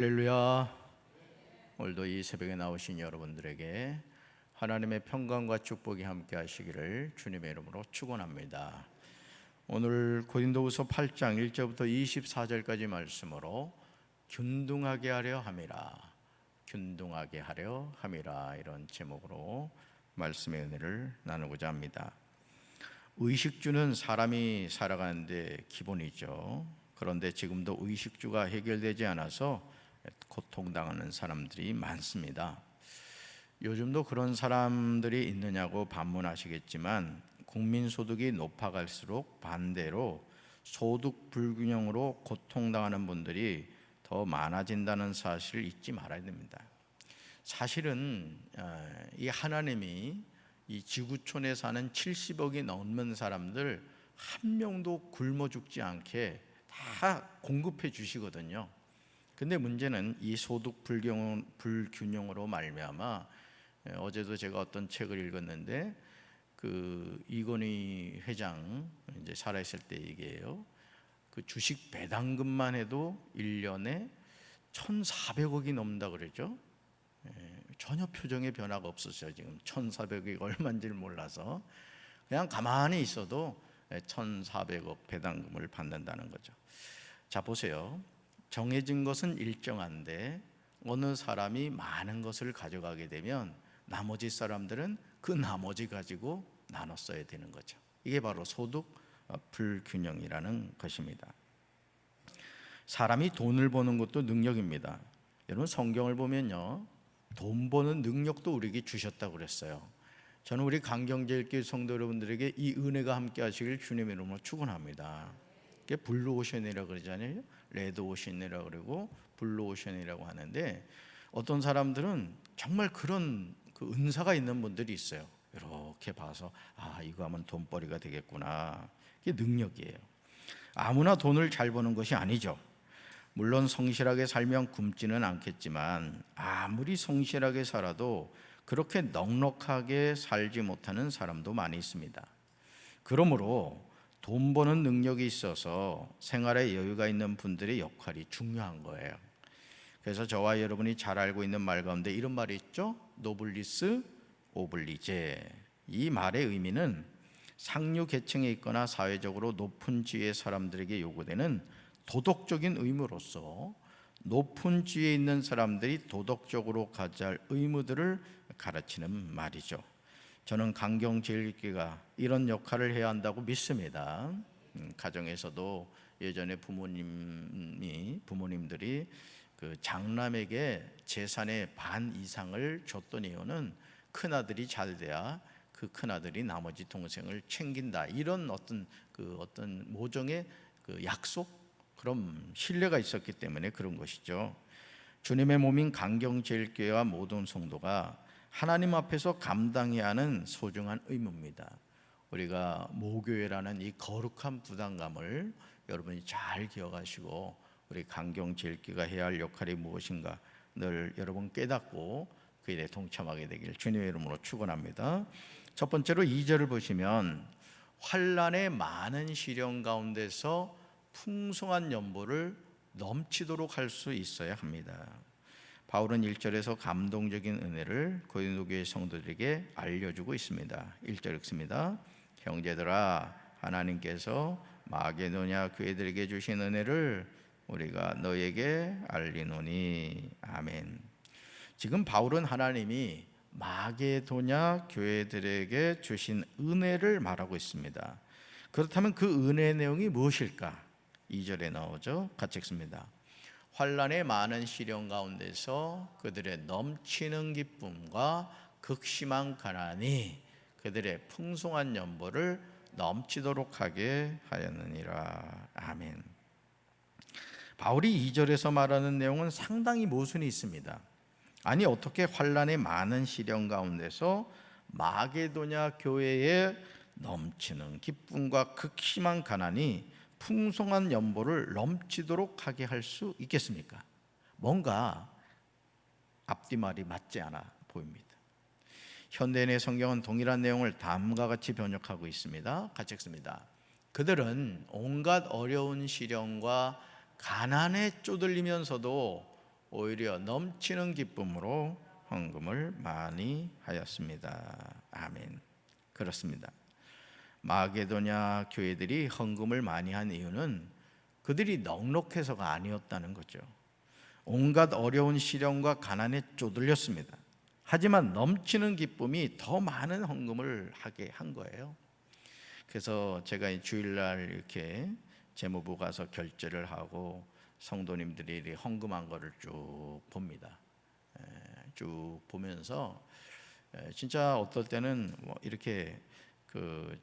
할렐루야. 오늘도 이 새벽에 나오신 여러분들에게 하나님의 평강과 축복이 함께 하시기를 주님의 이름으로 축원합니다. 오늘 고린도후서 8장 1절부터 24절까지 말씀으로 균등하게 하려 함이라, 균등하게 하려 함이라, 이런 제목으로 말씀의 은혜를 나누고자 합니다. 의식주는 사람이 살아가는데 기본이죠. 그런데 지금도 의식주가 해결되지 않아서 고통당하는 사람들이 많습니다. 요즘도 그런 사람들이 있느냐고 반문하시겠지만 국민소득이 높아갈수록 반대로 소득 불균형으로 고통당하는 분들이 더 많아진다는 사실을 잊지 말아야 됩니다. 사실은 이 하나님이 이 지구촌에 사는 70억이 넘는 사람들 한 명도 굶어 죽지 않게 다 공급해 주시거든요. 근데 문제는 이 소득 불균형으로 말미암아, 어제도 제가 어떤 책을 읽었는데 그 이건희 회장 이제 살아있을 때 얘기예요. 그 주식 배당금만 해도 1년에 1,400억이 넘는다 그러죠. 전혀 표정의 변화가 없었어요. 지금 1,400억이 얼마인지를 몰라서 그냥 가만히 있어도 1,400억 배당금을 받는다는 거죠. 자, 보세요. 정해진 것은 일정한데 어느 사람이 많은 것을 가져가게 되면 나머지 사람들은 그 나머지 가지고 나눠 써야 되는 거죠. 이게 바로 소득 불균형이라는 것입니다. 사람이 돈을 버는 것도 능력입니다. 여러분, 성경을 보면요, 돈 버는 능력도 우리에게 주셨다고 그랬어요. 저는 우리 강경제일교회 성도 여러분들에게 이 은혜가 함께 하시길 주님의 이름으로 축원합니다. 이게 블루오션이라고 그러잖아요. 레드오션이라고 그러고 블루오션이라고 하는데, 어떤 사람들은 정말 그런 그 은사가 있는 분들이 있어요. 이렇게 봐서 이거 하면 돈벌이가 되겠구나. 이게 능력이에요. 아무나 돈을 잘 버는 것이 아니죠. 물론 성실하게 살면 굶지는 않겠지만 아무리 성실하게 살아도 그렇게 넉넉하게 살지 못하는 사람도 많이 있습니다. 그러므로 돈 버는 능력이 있어서 생활에 여유가 있는 분들의 역할이 중요한 거예요. 그래서 저와 여러분이 잘 알고 있는 말 가운데 이런 말이 있죠. 노블리스 오블리제. 이 말의 의미는 상류 계층에 있거나 사회적으로 높은 지위의 사람들에게 요구되는 도덕적인 의무로서 높은 지위에 있는 사람들이 도덕적으로 가져야 할 의무들을 가르치는 말이죠. 저는 강경제일교회가 이런 역할을 해야 한다고 믿습니다. 가정에서도 예전에 부모님들이 그 장남에게 재산의 반 이상을 줬던 이유는 큰아들이 잘 돼야 그 큰아들이 나머지 동생을 챙긴다, 이런 어떤 모종의 그 약속, 그런 신뢰가 있었기 때문에 그런 것이죠. 주님의 몸인 강경제일교회와 모든 성도가 하나님 앞에서 감당해야 하는 소중한 의무입니다. 우리가 모교회라는 이 거룩한 부담감을 여러분이 잘 기억하시고, 우리 강경제일교회가 해야 할 역할이 무엇인가 늘 여러분 깨닫고 그 일에 동참하게 되길 주님의 이름으로 축원합니다. 첫 번째로 2절을 보시면 환난의 많은 시련 가운데서 풍성한 연보를 넘치도록 할 수 있어야 합니다. 바울은 1절에서 감동적인 은혜를 고린도 교회 성도들에게 알려주고 있습니다. 1절 읽습니다. 형제들아, 하나님께서 마게도냐 교회들에게 주신 은혜를 우리가 너에게 알리노니. 아멘. 지금 바울은 하나님이 마게도냐 교회들에게 주신 은혜를 말하고 있습니다. 그렇다면 그 은혜의 내용이 무엇일까? 2절에 나오죠. 같이 읽습니다. 환난의 많은 시련 가운데서 그들의 넘치는 기쁨과 극심한 가난이 그들의 풍성한 연보를 넘치도록 하게 하였느니라. 아멘. 바울이 2절에서 말하는 내용은 상당히 모순이 있습니다. 아니, 어떻게 환난의 많은 시련 가운데서 마게도냐 교회에 넘치는 기쁨과 극심한 가난이 풍성한 연보를 넘치도록 하게 할 수 있겠습니까? 뭔가 앞뒤말이 맞지 않아 보입니다. 현대인의 성경은 동일한 내용을 다음과 같이 번역하고 있습니다. 같이 읽습니다. 그들은 온갖 어려운 시련과 가난에 쪼들리면서도 오히려 넘치는 기쁨으로 헌금을 많이 하였습니다. 아멘. 그렇습니다. 마게도냐 교회들이 헌금을 많이 한 이유는 그들이 넉넉해서가 아니었다는 거죠. 온갖 어려운 시련과 가난에 쪼들렸습니다. 하지만 넘치는 기쁨이 더 많은 헌금을 하게 한 거예요. 그래서 제가 주일날 이렇게 재무부 가서 결제를 하고 성도님들이 헌금한 거를 쭉 봅니다. 쭉 보면서 진짜 어떨 때는 뭐 이렇게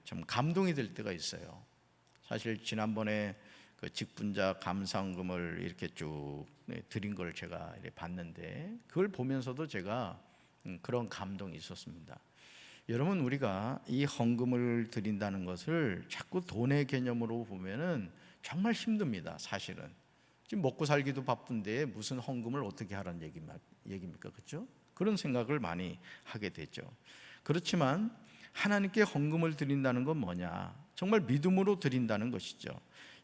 좀 감동이 될 때가 있어요. 사실 지난번에 그 직분자 감사헌금을 이렇게 쭉 드린 걸 제가 봤는데 그걸 보면서도 제가 그런 감동이 있었습니다. 여러분, 우리가 이 헌금을 드린다는 것을 자꾸 돈의 개념으로 보면은 정말 힘듭니다. 사실은 지금 먹고 살기도 바쁜데 무슨 헌금을 어떻게 하라는 얘기입니까? 그렇죠? 그런 생각을 많이 하게 되죠. 그렇지만 하나님께 헌금을 드린다는 건 뭐냐? 정말 믿음으로 드린다는 것이죠.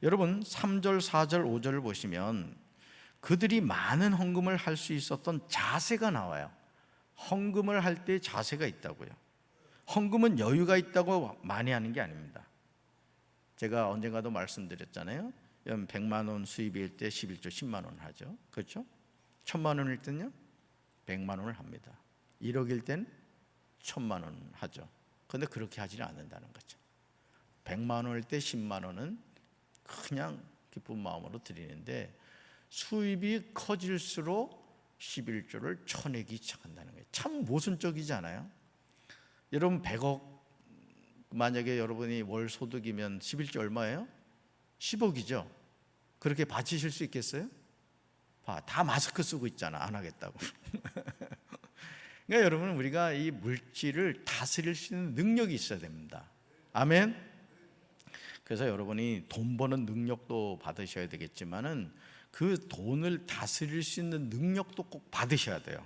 여러분 3절, 4절, 5절을 보시면 그들이 많은 헌금을 할 수 있었던 자세가 나와요. 헌금을 할 때 자세가 있다고요. 헌금은 여유가 있다고 많이 하는 게 아닙니다. 제가 언젠가도 말씀드렸잖아요. 100만 원 수입일 때 11조 10만 원 하죠. 그렇죠? 1000만 원일 때는요 100만 원을 합니다. 1억일 땐 1000만 원 하죠. 그런데 그렇게 하지는 않는다는 거죠. 100만 원일 때 10만 원은 그냥 기쁜 마음으로 드리는데 수입이 커질수록 11조를 쳐내기 시작한다는 거예요. 참 모순적이지 않아요? 여러분 100억 만약에 여러분이 월 소득이면 11조 얼마예요? 10억이죠. 그렇게 바치실 수 있겠어요? 다 마스크 쓰고 있잖아. 안 하겠다고. 그러니까 여러분, 우리가 이 물질을 다스릴 수 있는 능력이 있어야 됩니다. 아멘. 그래서 여러분이 돈 버는 능력도 받으셔야 되겠지만은 그 돈을 다스릴 수 있는 능력도 꼭 받으셔야 돼요.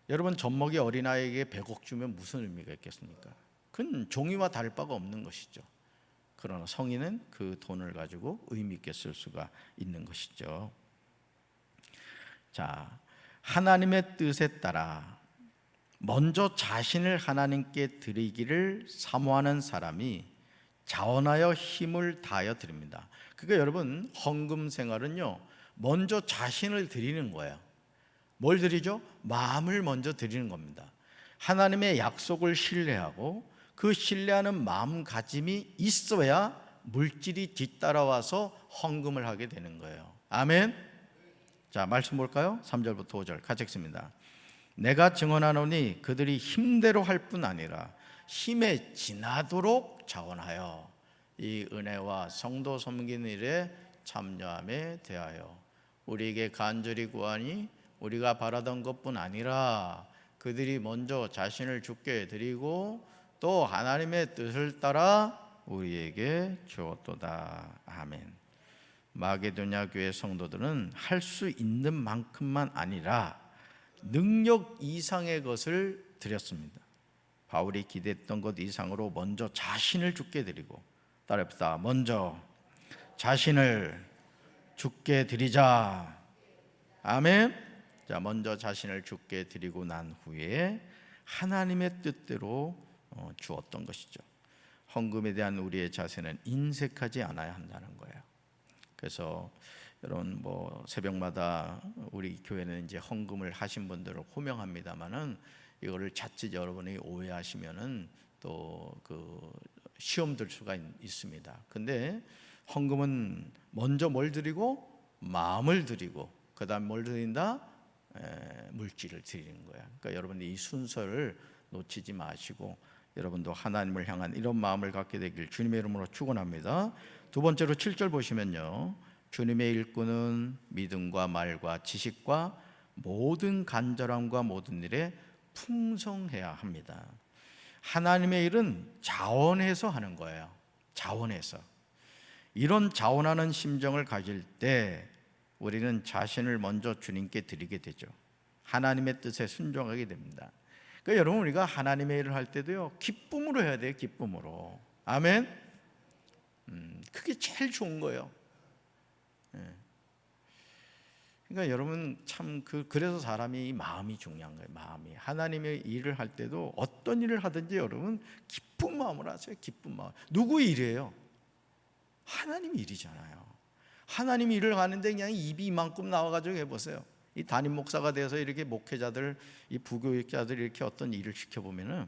여러분, 젖먹이 어린아이에게 100억 주면 무슨 의미가 있겠습니까? 그건 종이와 다를 바가 없는 것이죠. 그러나 성인은 그 돈을 가지고 의미 있게 쓸 수가 있는 것이죠. 자, 하나님의 뜻에 따라 먼저 자신을 하나님께 드리기를 사모하는 사람이 자원하여 힘을 다하여 드립니다. 그러니까 여러분, 헌금 생활은요 먼저 자신을 드리는 거예요. 뭘 드리죠? 마음을 먼저 드리는 겁니다. 하나님의 약속을 신뢰하고 그 신뢰하는 마음가짐이 있어야 물질이 뒤따라와서 헌금을 하게 되는 거예요. 아멘. 자, 말씀 볼까요? 3절부터 5절 같이 읽습니다. 내가 증언하노니 그들이 힘대로 할 뿐 아니라 힘에 지나도록 자원하여 이 은혜와 성도 섬기는 일에 참여함에 대하여 우리에게 간절히 구하니 우리가 바라던 것뿐 아니라 그들이 먼저 자신을 주께 드리고 또 하나님의 뜻을 따라 우리에게 주었도다. 아멘. 마게도냐 교회 성도들은 할 수 있는 만큼만 아니라 능력 이상의 것을 드렸습니다. 바울이 기대했던 것 이상으로 먼저 자신을 주께 드리고, 따라합시다. 먼저 자신을 주께 드리자. 아멘. 자, 먼저 자신을 주께 드리고 난 후에 하나님의 뜻대로 주었던 것이죠. 헌금에 대한 우리의 자세는 인색하지 않아야 한다는 거예요. 그래서 여러분 새벽마다 우리 교회는 이제 헌금을 하신 분들을 호명합니다만은 이거를 자칫 여러분이 오해하시면은 또 그 시험 들 수가 있습니다. 근데 헌금은 먼저 뭘 드리고 마음을 드리고 그다음 뭘 드린다? 물질을 드리는 거야. 그러니까 여러분이 이 순서를 놓치지 마시고 여러분도 하나님을 향한 이런 마음을 갖게 되길 주님의 이름으로 축원합니다. 두 번째로 7절 보시면요, 주님의 일꾼은 믿음과 말과 지식과 모든 간절함과 모든 일에 풍성해야 합니다. 하나님의 일은 자원해서 하는 거예요. 자원해서. 이런 자원하는 심정을 가질 때 우리는 자신을 먼저 주님께 드리게 되죠. 하나님의 뜻에 순종하게 됩니다. 그러니까 여러분, 우리가 하나님의 일을 할 때도요 기쁨으로 해야 돼요. 기쁨으로. 아멘. 그게 제일 좋은 거예요. 그러니까 여러분 참 그래서 사람이 마음이 중요한 거예요. 마음이 하나님의 일을 할 때도 어떤 일을 하든지 여러분 기쁜 마음으로 하세요. 기쁜 마음. 누구 일이에요? 하나님 일이잖아요. 하나님 일을 하는데 그냥 입이 이만큼 나와가지고 해보세요. 이 담임 목사가 돼서 이렇게 목회자들, 이 부교육자들 이렇게 어떤 일을 시켜보면은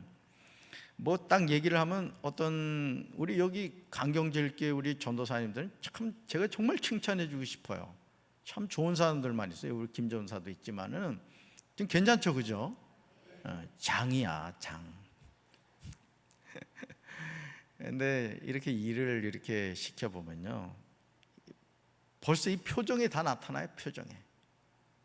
뭐 딱 얘기를 하면 어떤 우리 여기 강경제일교회 우리 전도사님들은 참 제가 정말 칭찬해주고 싶어요. 참 좋은 사람들만 있어요. 우리 김 전사도 있지만은 좀 괜찮죠, 그죠? 장이야, 장. 근데 이렇게 일을 이렇게 시켜보면요, 벌써 이 표정에 다 나타나요. 표정에.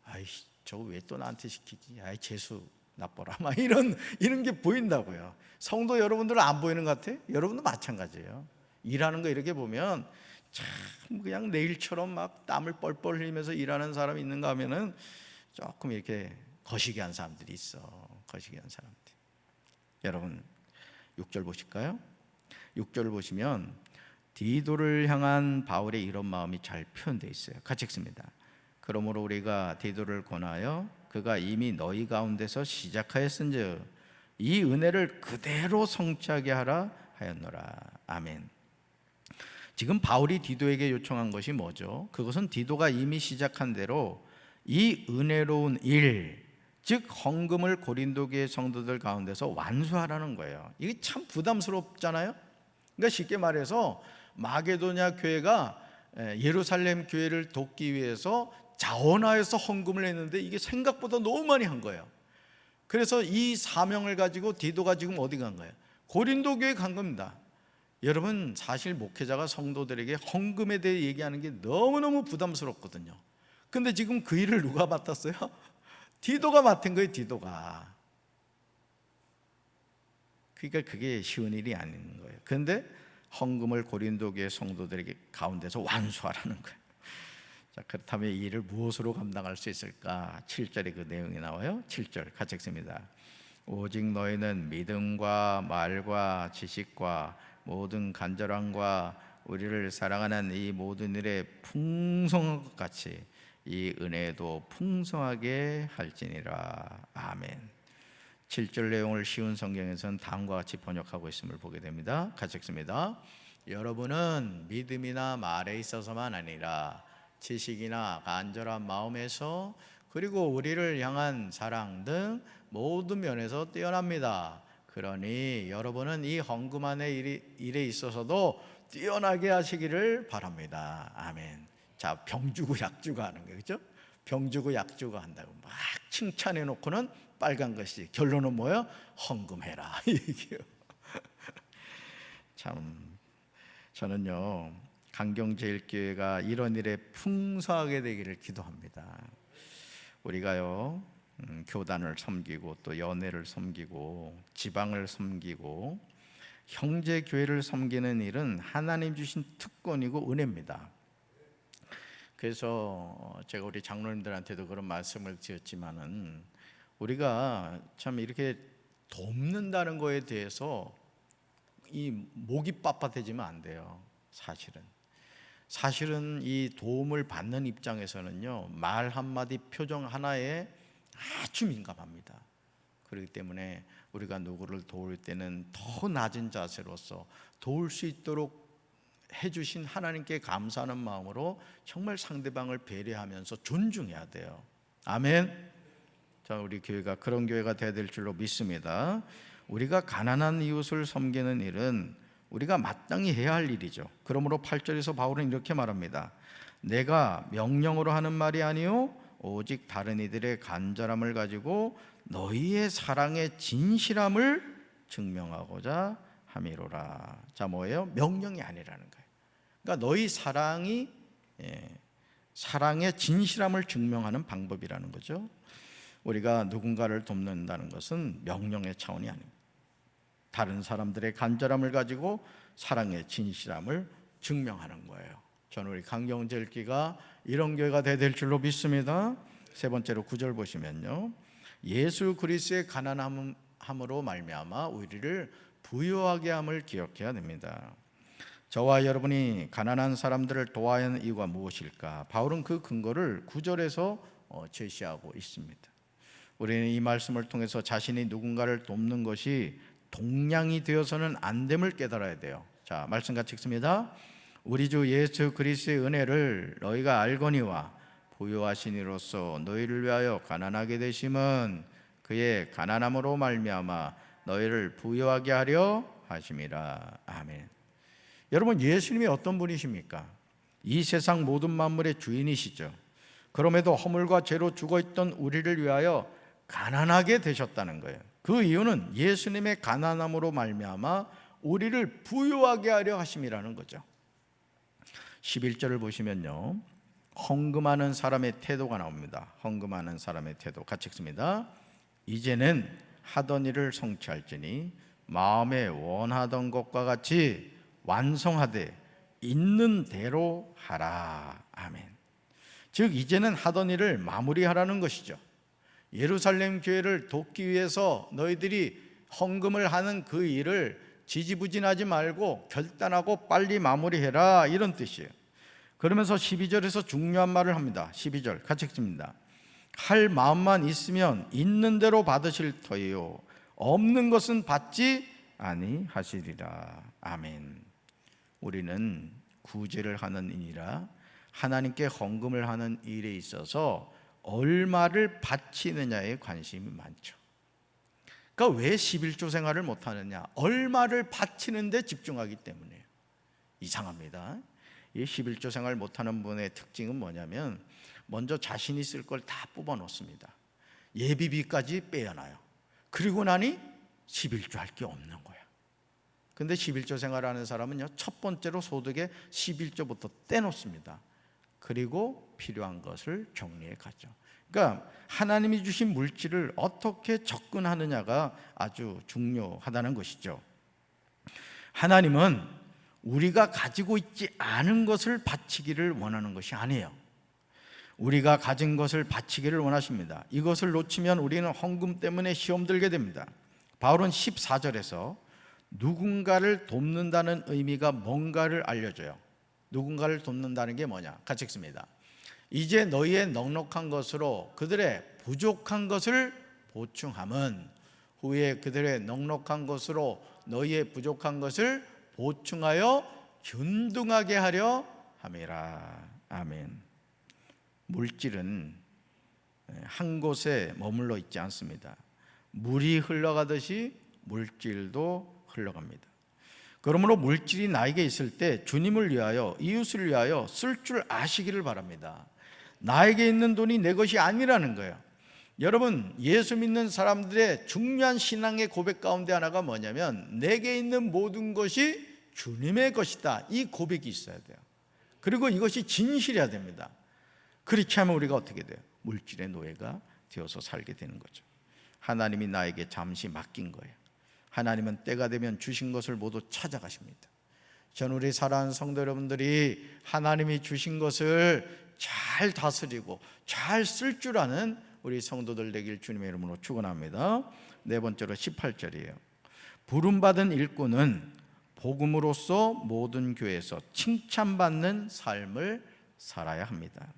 아이, 저거 왜 또 나한테 시키지? 아이, 재수 나빠라. 막 이런 게 보인다고요. 성도 여러분들은 안 보이는 것 같아요? 여러분도 마찬가지예요. 일하는 거 이렇게 보면 참 그냥 내일처럼 막 땀을 뻘뻘 흘리면서 일하는 사람이 있는가 하면은 조금 이렇게 거시기한 사람들이 있어. 거시기한 사람들. 여러분 6절 보실까요? 6절 보시면 디도를 향한 바울의 이런 마음이 잘 표현되어 있어요. 같이 읽습니다. 그러므로 우리가 디도를 권하여 그가 이미 너희 가운데서 시작하였은즉 이 은혜를 그대로 성취하게 하라 하였노라. 아멘. 지금 바울이 디도에게 요청한 것이 뭐죠? 그것은 디도가 이미 시작한 대로 이 은혜로운 일, 즉 헌금을 고린도 교회 성도들 가운데서 완수하라는 거예요. 이게 참 부담스럽잖아요. 그러니까 쉽게 말해서 마게도냐 교회가 예루살렘 교회를 돕기 위해서 자원하여서 헌금을 했는데 이게 생각보다 너무 많이 한 거예요. 그래서 이 사명을 가지고 디도가 지금 어디 간 거예요? 고린도 교회 간 겁니다. 여러분 사실 목회자가 성도들에게 헌금에 대해 얘기하는 게 너무너무 부담스럽거든요. 근데 지금 그 일을 누가 맡았어요? 디도가 맡은 거예요. 디도가. 그러니까 그게 쉬운 일이 아닌 거예요. 그런데 헌금을 고린도 교회 성도들에게 가운데서 완수하라는 거예요. 자, 그렇다면 이 일을 무엇으로 감당할 수 있을까? 7절에 그 내용이 나와요. 7절 같이 읽습니다. 오직 너희는 믿음과 말과 지식과 모든 간절함과 우리를 사랑하는 이 모든 일에 풍성한 것 같이 이 은혜도 풍성하게 할지니라. 아멘. 7절 내용을 쉬운 성경에서는 다음과 같이 번역하고 있음을 보게 됩니다. 같이 읽습니다. 여러분은 믿음이나 말에 있어서만 아니라 지식이나 간절한 마음에서 그리고 우리를 향한 사랑 등 모든 면에서 뛰어납니다. 그러니 여러분은 이 헌금하는 일에 있어서도 뛰어나게 하시기를 바랍니다. 아멘. 자, 병 주고 약 주고 하는 거예요, 그렇죠? 병 주고 약 주고 한다고 막 칭찬해 놓고는 빨간 것이 결론은 뭐예요? 헌금해라 이 얘기예요. 참 저는요 강경제일교회가 이런 일에 풍성하게 되기를 기도합니다. 우리가요 교단을 섬기고 또 연회를 섬기고 지방을 섬기고 형제 교회를 섬기는 일은 하나님 주신 특권이고 은혜입니다. 그래서 제가 우리 장로님들한테도 그런 말씀을 드렸지만은 우리가 참 이렇게 돕는다는 거에 대해서 이 목이 빳빳해지면 안 돼요. 사실은 이 도움을 받는 입장에서는요 말 한마디 표정 하나에 아주 민감합니다. 그렇기 때문에 우리가 누구를 도울 때는 더 낮은 자세로서 도울 수 있도록 해주신 하나님께 감사하는 마음으로 정말 상대방을 배려하면서 존중해야 돼요. 아멘. 자, 우리 교회가 그런 교회가 되어야 될 줄로 믿습니다. 우리가 가난한 이웃을 섬기는 일은 우리가 마땅히 해야 할 일이죠. 그러므로 8절에서 바울은 이렇게 말합니다. 내가 명령으로 하는 말이 아니요 오직 다른 이들의 간절함을 가지고 너희의 사랑의 진실함을 증명하고자 함이로라. 자, 뭐예요? 명령이 아니라는 거예요. 그러니까 너희 사랑의 진실함을 증명하는 방법이라는 거죠. 우리가 누군가를 돕는다는 것은 명령의 차원이 아닙니다. 다른 사람들의 간절함을 가지고 사랑의 진실함을 증명하는 거예요. 저는 우리 강경제일교회가 이런 교회가 되어야 될 줄로 믿습니다. 세 번째로 9절 보시면요 예수 그리스도의 가난함으로 말미암아 우리를 부유하게 함을 기억해야 됩니다. 저와 여러분이 가난한 사람들을 도와야 하는 이유가 무엇일까? 바울은 그 근거를 9절에서 제시하고 있습니다. 우리는 이 말씀을 통해서 자신이 누군가를 돕는 것이 동량이 되어서는 안 됨을 깨달아야 돼요. 자, 말씀 같이 읽습니다. 우리 주 예수 그리스도의 은혜를 너희가 알거니와 부요하신 이로써 너희를 위하여 가난하게 되심은 그의 가난함으로 말미암아 너희를 부요하게 하려 하심이라. 아멘. 여러분, 예수님이 어떤 분이십니까? 이 세상 모든 만물의 주인이시죠. 그럼에도 허물과 죄로 죽어있던 우리를 위하여 가난하게 되셨다는 거예요. 그 이유는 예수님의 가난함으로 말미암아 우리를 부유하게 하려 하심이라는 거죠. 11절을 보시면요, 헌금하는 사람의 태도가 나옵니다. 헌금하는 사람의 태도 같이 읽습니다. 이제는 하던 일을 성취할지니 마음에 원하던 것과 같이 완성하되 있는 대로 하라. 아멘. 즉 이제는 하던 일을 마무리하라는 것이죠. 예루살렘 교회를 돕기 위해서 너희들이 헌금을 하는 그 일을 지지부진하지 말고 결단하고 빨리 마무리해라, 이런 뜻이에요. 그러면서 12절에서 중요한 말을 합니다. 12절 같이 읽습니다. 할 마음만 있으면 있는 대로 받으실 터이요 없는 것은 받지 아니하시리라. 아멘. 우리는 구제를 하는 일이라 하나님께 헌금을 하는 일에 있어서 얼마를 바치느냐에 관심이 많죠. 그러니까 왜 11조 생활을 못하느냐? 얼마를 바치는 데 집중하기 때문이에요. 이상합니다. 이 11조 생활 못하는 분의 특징은 뭐냐면 먼저 자신이 쓸 걸 다 뽑아 놓습니다. 예비비까지 빼어나요. 그리고 나니 11조 할 게 없는 거야. 근데 11조 생활하는 사람은요, 첫 번째로 소득의 11조부터 떼놓습니다. 그리고 필요한 것을 정리해 가죠. 그러니까 하나님이 주신 물질을 어떻게 접근하느냐가 아주 중요하다는 것이죠. 하나님은 우리가 가지고 있지 않은 것을 바치기를 원하는 것이 아니에요. 우리가 가진 것을 바치기를 원하십니다. 이것을 놓치면 우리는 헌금 때문에 시험 들게 됩니다. 바울은 14절에서 누군가를 돕는다는 의미가 뭔가를 알려줘요. 누군가를 돕는다는 게 뭐냐? 같이 읽습니다. 이제 너희의 넉넉한 것으로 그들의 부족한 것을 보충함은 후에 그들의 넉넉한 것으로 너희의 부족한 것을 보충하여 균등하게 하려 함이라. 아멘. 물질은 한 곳에 머물러 있지 않습니다. 물이 흘러가듯이 물질도 흘러갑니다. 그러므로 물질이 나에게 있을 때 주님을 위하여, 이웃을 위하여 쓸 줄 아시기를 바랍니다. 나에게 있는 돈이 내 것이 아니라는 거예요. 여러분, 예수 믿는 사람들의 중요한 신앙의 고백 가운데 하나가 뭐냐면 내게 있는 모든 것이 주님의 것이다, 이 고백이 있어야 돼요. 그리고 이것이 진실해야 됩니다. 그렇게 하면 우리가 어떻게 돼요? 물질의 노예가 되어서 살게 되는 거죠. 하나님이 나에게 잠시 맡긴 거예요. 하나님은 때가 되면 주신 것을 모두 찾아가십니다. 저는 우리 사랑하는 성도 여러분들이 하나님이 주신 것을 잘 다스리고 잘 쓸 줄 아는 우리 성도들 되길 주님의 이름으로 축원합니다. 네 번째로 18절이에요. 부름받은 일꾼은 복음으로써 모든 교회에서 칭찬받는 삶을 살아야 합니다.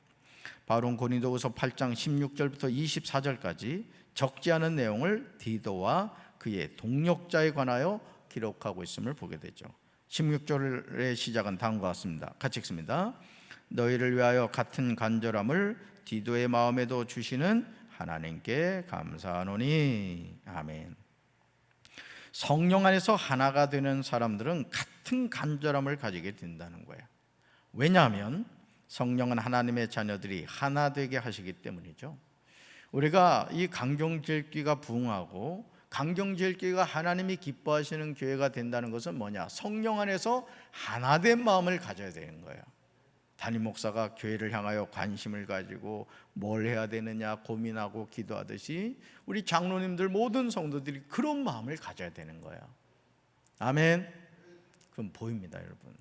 바울은 고린도후서 8장 16절부터 24절까지 적지 않은 내용을 디도와 그의 동력자에 관하여 기록하고 있음을 보게 되죠. 16절의 시작은 다음과 같습니다. 같이 읽습니다. 너희를 위하여 같은 간절함을 디도의 마음에도 주시는 하나님께 감사하노니. 아멘. 성령 안에서 하나가 되는 사람들은 같은 간절함을 가지게 된다는 거예요. 왜냐하면 성령은 하나님의 자녀들이 하나 되게 하시기 때문이죠. 우리가 이 강경제일교회가 부흥하고 강경제일교회가 하나님이 기뻐하시는 교회가 된다는 것은 뭐냐? 성령 안에서 하나된 마음을 가져야 되는 거예요. 담임 목사가 교회를 향하여 관심을 가지고 뭘 해야 되느냐 고민하고 기도하듯이 우리 장로님들 모든 성도들이 그런 마음을 가져야 되는 거예요. 아멘. 그럼 보입니다, 여러분.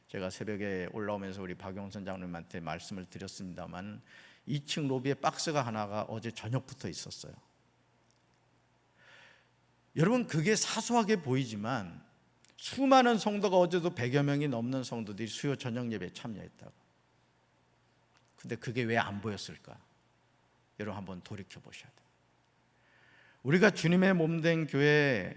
제가 새벽에 올라오면서 우리 박용선 장로님한테 말씀을 드렸습니다만 2층 로비에 박스가 하나가 어제 저녁부터 있었어요. 여러분, 그게 사소하게 보이지만 수많은 성도가 어제도 100여 명이 넘는 성도들이 수요 저녁 예배에 참여했다고. 근데 그게 왜 안 보였을까? 여러분 한번 돌이켜 보셔야 돼요. 우리가 주님의 몸된 교회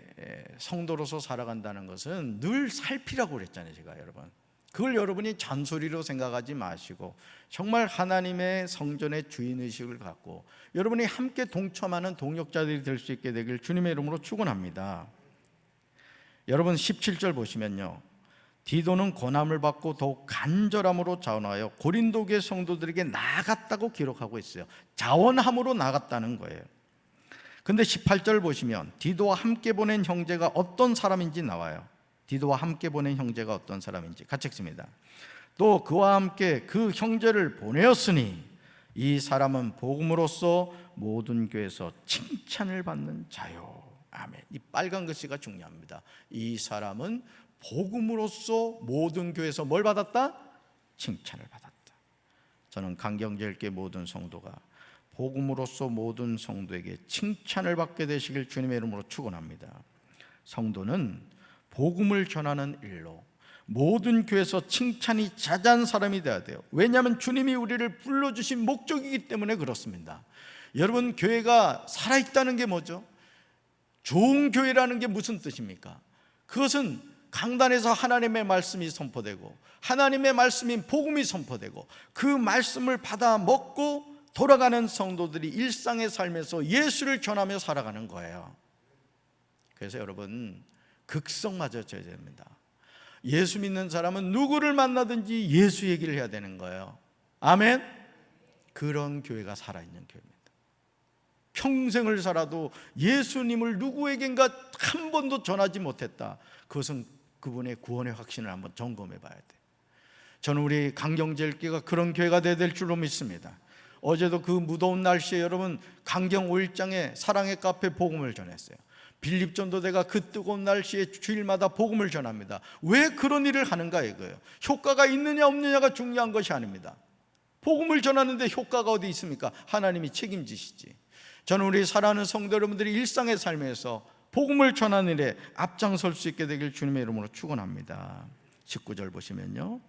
성도로서 살아간다는 것은 늘 살피라고 그랬잖아요, 제가. 여러분, 그걸 여러분이 잔소리로 생각하지 마시고 정말 하나님의 성전의 주인의식을 갖고 여러분이 함께 동참하는 동역자들이 될 수 있게 되길 주님의 이름으로 축원합니다. 여러분 17절 보시면요, 디도는 고난을 받고 더욱 간절함으로 자원하여 고린도 교회 성도들에게 나아갔다고 기록하고 있어요. 자원함으로 나갔다는 거예요. 근데 18절 보시면 디도와 함께 보낸 형제가 어떤 사람인지 나와요. 디도와 함께 보낸 형제가 어떤 사람인지 같이 읽습니다. 또 그와 함께 그 형제를 보내었으니 이 사람은 복음으로써 모든 교회에서 칭찬을 받는 자요. 아멘. 이 빨간 글씨가 중요합니다. 이 사람은 복음으로써 모든 교회에서 뭘 받았다? 칭찬을 받았다. 저는 강경제일교회 모든 성도가 복음으로써 모든 성도에게 칭찬을 받게 되시길 주님의 이름으로 축원합니다. 성도는 복음을 전하는 일로 모든 교회에서 칭찬이 자자한 사람이 되어야 돼요. 왜냐하면 주님이 우리를 불러주신 목적이기 때문에 그렇습니다. 여러분, 교회가 살아있다는 게 뭐죠? 좋은 교회라는 게 무슨 뜻입니까? 그것은 강단에서 하나님의 말씀이 선포되고 하나님의 말씀인 복음이 선포되고 그 말씀을 받아 먹고 돌아가는 성도들이 일상의 삶에서 예수를 전하며 살아가는 거예요. 그래서 여러분, 극성맞아져야 됩니다. 예수 믿는 사람은 누구를 만나든지 예수 얘기를 해야 되는 거예요. 아멘. 그런 교회가 살아있는 교회입니다. 평생을 살아도 예수님을 누구에겐가 한 번도 전하지 못했다. 그것은 그분의 구원의 확신을 한번 점검해 봐야 돼요. 저는 우리 강경제일교회가 그런 교회가 되어야 될 줄로 믿습니다. 어제도 그 무더운 날씨에 여러분 강경 5일장에 사랑의 카페 복음을 전했어요. 빌립 전도대가 그 뜨거운 날씨에 주일마다 복음을 전합니다. 왜 그런 일을 하는가 이거예요. 효과가 있느냐 없느냐가 중요한 것이 아닙니다. 복음을 전하는데 효과가 어디 있습니까? 하나님이 책임지시지. 저는 우리 사랑하는 성도 여러분들이 일상의 삶에서 복음을 전하는 일에 앞장설 수 있게 되길 주님의 이름으로 축원합니다. 19절 보시면요,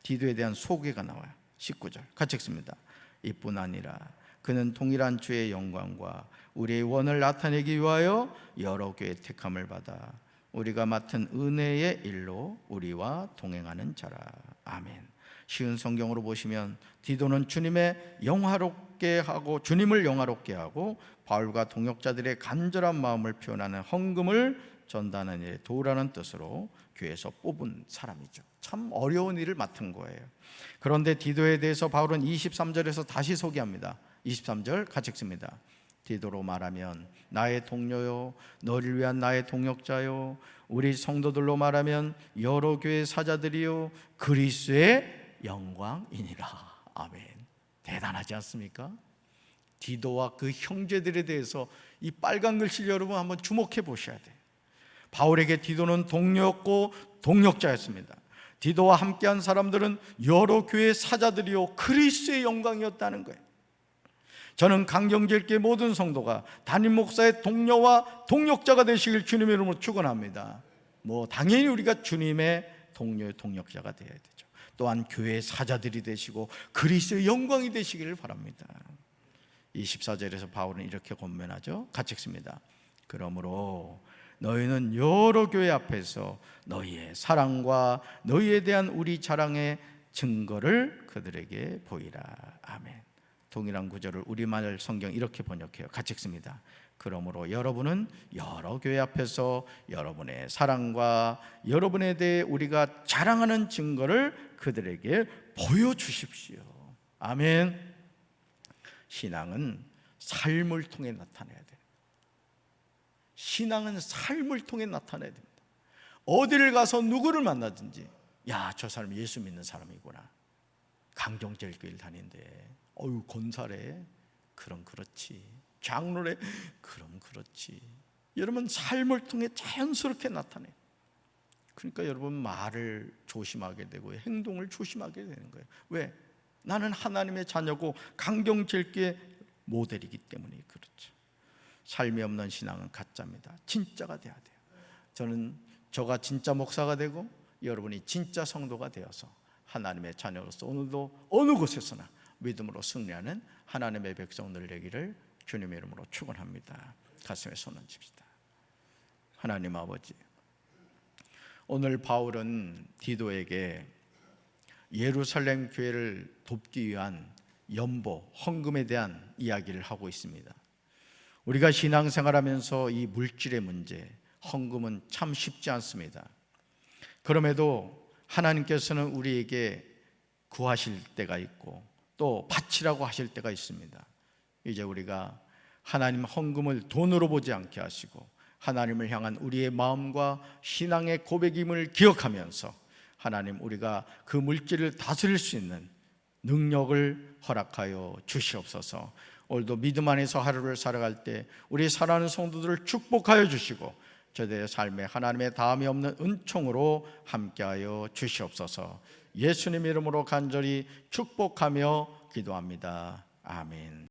디도에 대한 소개가 나와요. 19절 같이 읽습니다. 이뿐 아니라 그는 동일한 주의 영광과 우리의 원을 나타내기 위하여 여러 교회의 택함을 받아 우리가 맡은 은혜의 일로 우리와 동행하는 자라. 아멘. 쉬운 성경으로 보시면 디도는 주님의 영화롭게 하고 주님을 영화롭게 하고 바울과 동역자들의 간절한 마음을 표현하는 헌금을 전달하는 일에 도우라는 뜻으로 교회에서 뽑은 사람이죠. 참 어려운 일을 맡은 거예요. 그런데 디도에 대해서 바울은 23절에서 다시 소개합니다. 23절 같이 읽습니다. 디도로 말하면 나의 동료요, 너를 위한 나의 동역자요, 우리 성도들로 말하면 여러 교회 사자들이요, 그리스도의 영광이니라. 아멘. 대단하지 않습니까? 디도와 그 형제들에 대해서 이 빨간 글씨를 여러분 한번 주목해 보셔야 돼요. 바울에게 디도는 동료였고 동역자였습니다. 디도와 함께한 사람들은 여러 교회의 사자들이요 그리스도의 영광이었다는 거예요. 저는 강경제일교회 모든 성도가 담임 목사의 동료와 동역자가 되시길 주님의 이름으로 축원합니다. 당연히 우리가 주님의 동료의 동역자가 되어야 되죠. 또한 교회의 사자들이 되시고 그리스도의 영광이 되시기를 바랍니다. 24절에서 바울은 이렇게 권면하죠. 같이 읽습니다. 그러므로 너희는 여러 교회 앞에서 너희의 사랑과 너희에 대한 우리 자랑의 증거를 그들에게 보이라. 아멘. 동일한 구절을 우리말 성경 이렇게 번역해요. 같이 읽습니다. 그러므로 여러분은 여러 교회 앞에서 여러분의 사랑과 여러분에 대해 우리가 자랑하는 증거를 그들에게 보여주십시오. 아멘. 신앙은 삶을 통해 나타내야 돼요. 신앙은 삶을 통해 나타내야 됩니다. 어디를 가서 누구를 만나든지 저 사람 예수 믿는 사람이구나. 강경제일교회를 다니는데 권사래? 그럼 그렇지. 장로래? 그럼 그렇지. 여러분 삶을 통해 자연스럽게 나타내요. 그러니까 여러분 말을 조심하게 되고 행동을 조심하게 되는 거예요. 왜? 나는 하나님의 자녀고 강경제일교회 모델이기 때문에 그렇죠. 삶이 없는 신앙은 가짜입니다. 진짜가 돼야 돼요. 저는 저가 진짜 목사가 되고 여러분이 진짜 성도가 되어서 하나님의 자녀로서 오늘도 어느 곳에서나 믿음으로 승리하는 하나님의 백성들 되기를 주님의 이름으로 축원합니다. 가슴에 손 얹읍시다. 하나님 아버지, 오늘 바울은 디도에게 예루살렘 교회를 돕기 위한 연보, 헌금에 대한 이야기를 하고 있습니다. 우리가 신앙생활하면서 이 물질의 문제, 헌금은 참 쉽지 않습니다. 그럼에도 하나님께서는 우리에게 구하실 때가 있고 또 바치라고 하실 때가 있습니다. 이제 우리가 하나님 헌금을 돈으로 보지 않게 하시고 하나님을 향한 우리의 마음과 신앙의 고백임을 기억하면서 하나님, 우리가 그 물질을 다스릴 수 있는 능력을 허락하여 주시옵소서. 오늘도 믿음 안에서 하루를 살아갈 때 우리 사랑하는 성도들을 축복하여 주시고 저들의 삶에 하나님의 다함이 없는 은총으로 함께하여 주시옵소서. 예수님 이름으로 간절히 축복하며 기도합니다. 아멘.